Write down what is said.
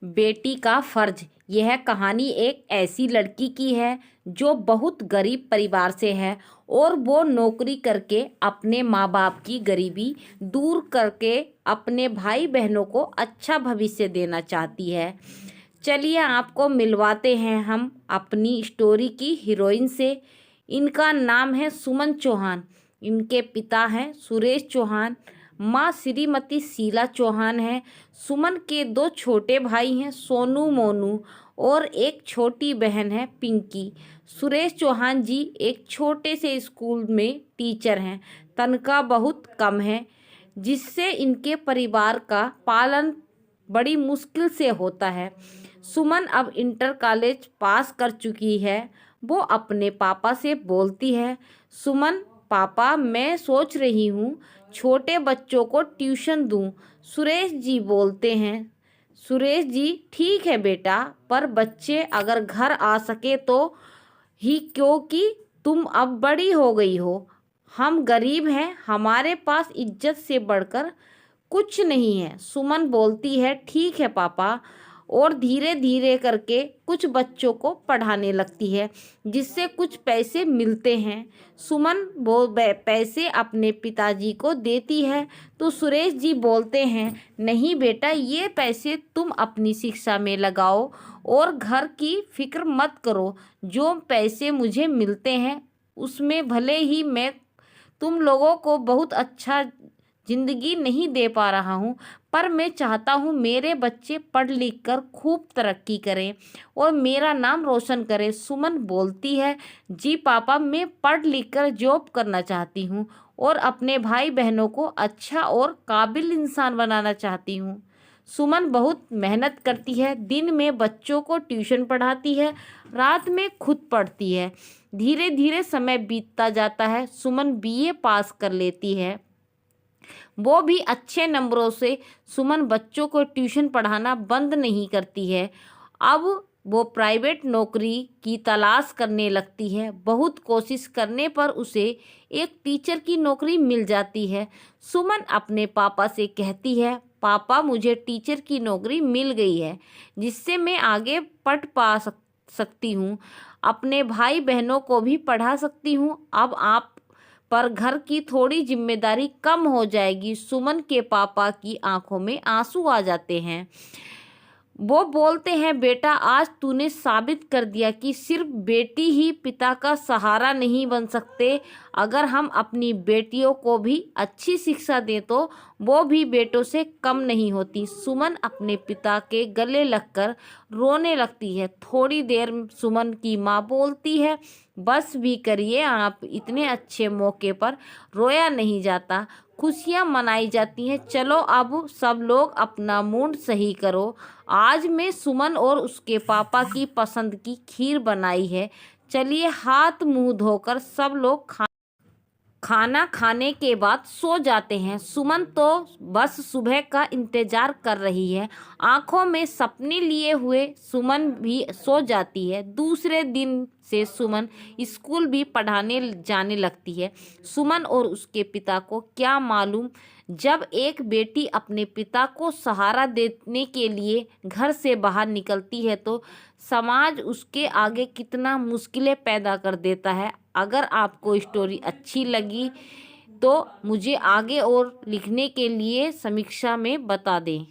बेटी का फर्ज। यह कहानी एक ऐसी लड़की की है जो बहुत गरीब परिवार से है और वो नौकरी करके अपने माँ बाप की गरीबी दूर करके अपने भाई बहनों को अच्छा भविष्य देना चाहती है। चलिए आपको मिलवाते हैं हम अपनी स्टोरी की हीरोइन से। इनका नाम है सुमन चौहान। इनके पिता हैं सुरेश चौहान, माँ श्रीमती शीला चौहान है। सुमन के दो छोटे भाई हैं सोनू मोनू और एक छोटी बहन है पिंकी। सुरेश चौहान जी एक छोटे से स्कूल में टीचर हैं। तनख्वाह बहुत कम है जिससे इनके परिवार का पालन बड़ी मुश्किल से होता है। सुमन अब इंटर कॉलेज पास कर चुकी है। वो अपने पापा से बोलती है, सुमन पापा मैं सोच रही हूँ छोटे बच्चों को ट्यूशन दूँ। सुरेश जी बोलते हैं, सुरेश जी ठीक है बेटा, पर बच्चे अगर घर आ सके तो ही, क्योंकि तुम अब बड़ी हो गई हो। हम गरीब हैं, हमारे पास इज्जत से बढ़कर कुछ नहीं है। सुमन बोलती है ठीक है पापा, और धीरे धीरे करके कुछ बच्चों को पढ़ाने लगती है जिससे कुछ पैसे मिलते हैं। सुमन वो पैसे अपने पिताजी को देती है तो सुरेश जी बोलते हैं नहीं बेटा, ये पैसे तुम अपनी शिक्षा में लगाओ और घर की फिक्र मत करो। जो पैसे मुझे मिलते हैं उसमें भले ही मैं तुम लोगों को बहुत अच्छा ज़िंदगी नहीं दे पा रहा हूँ, पर मैं चाहता हूँ मेरे बच्चे पढ़ लिख कर खूब तरक्की करें और मेरा नाम रोशन करें। सुमन बोलती है जी पापा, मैं पढ़ लिख कर जॉब करना चाहती हूँ और अपने भाई बहनों को अच्छा और काबिल इंसान बनाना चाहती हूँ। सुमन बहुत मेहनत करती है, दिन में बच्चों को ट्यूशन पढ़ाती है, रात में खुद पढ़ती है। धीरे धीरे समय बीतता जाता है। सुमन बीए पास कर लेती है। वो भी अच्छे नंबरों से। सुमन बच्चों को ट्यूशन पढ़ाना बंद नहीं करती है। अब वो प्राइवेट नौकरी की तलाश करने लगती है। बहुत कोशिश करने पर उसे एक टीचर की नौकरी मिल जाती है। सुमन अपने पापा से कहती है, पापा मुझे टीचर की नौकरी मिल गई है जिससे मैं आगे पढ़ सकती हूँ, अपने भाई बहनों को भी पढ़ा सकती हूँ। अब आप पर घर की थोड़ी जिम्मेदारी कम हो जाएगी। सुमन के पापा की आंखों में आंसू आ जाते हैं। वो बोलते हैं बेटा, आज तूने साबित कर दिया कि सिर्फ बेटी ही पिता का सहारा नहीं बन सकते। अगर हम अपनी बेटियों को भी अच्छी शिक्षा दें तो वो भी बेटों से कम नहीं होती। सुमन अपने पिता के गले लगकर रोने लगती है। थोड़ी देर सुमन की माँ बोलती है, बस भी करिए आप, इतने अच्छे मौके पर रोया नहीं जाता, खुशियाँ मनाई जाती हैं। चलो अब सब लोग अपना मूड सही करो। आज मैं सुमन और उसके पापा की पसंद की खीर बनाई है। चलिए हाथ मुंह धोकर सब लोग खाना खाने के बाद सो जाते हैं। सुमन तो बस सुबह का इंतजार कर रही है। आंखों में सपने लिए हुए सुमन भी सो जाती है। दूसरे दिन से सुमन स्कूल भी पढ़ाने जाने लगती है। सुमन और उसके पिता को क्या मालूम, जब एक बेटी अपने पिता को सहारा देने के लिए घर से बाहर निकलती है तो समाज उसके आगे कितना मुश्किलें पैदा कर देता है। अगर आपको स्टोरी अच्छी लगी तो मुझे आगे और लिखने के लिए समीक्षा में बता दें।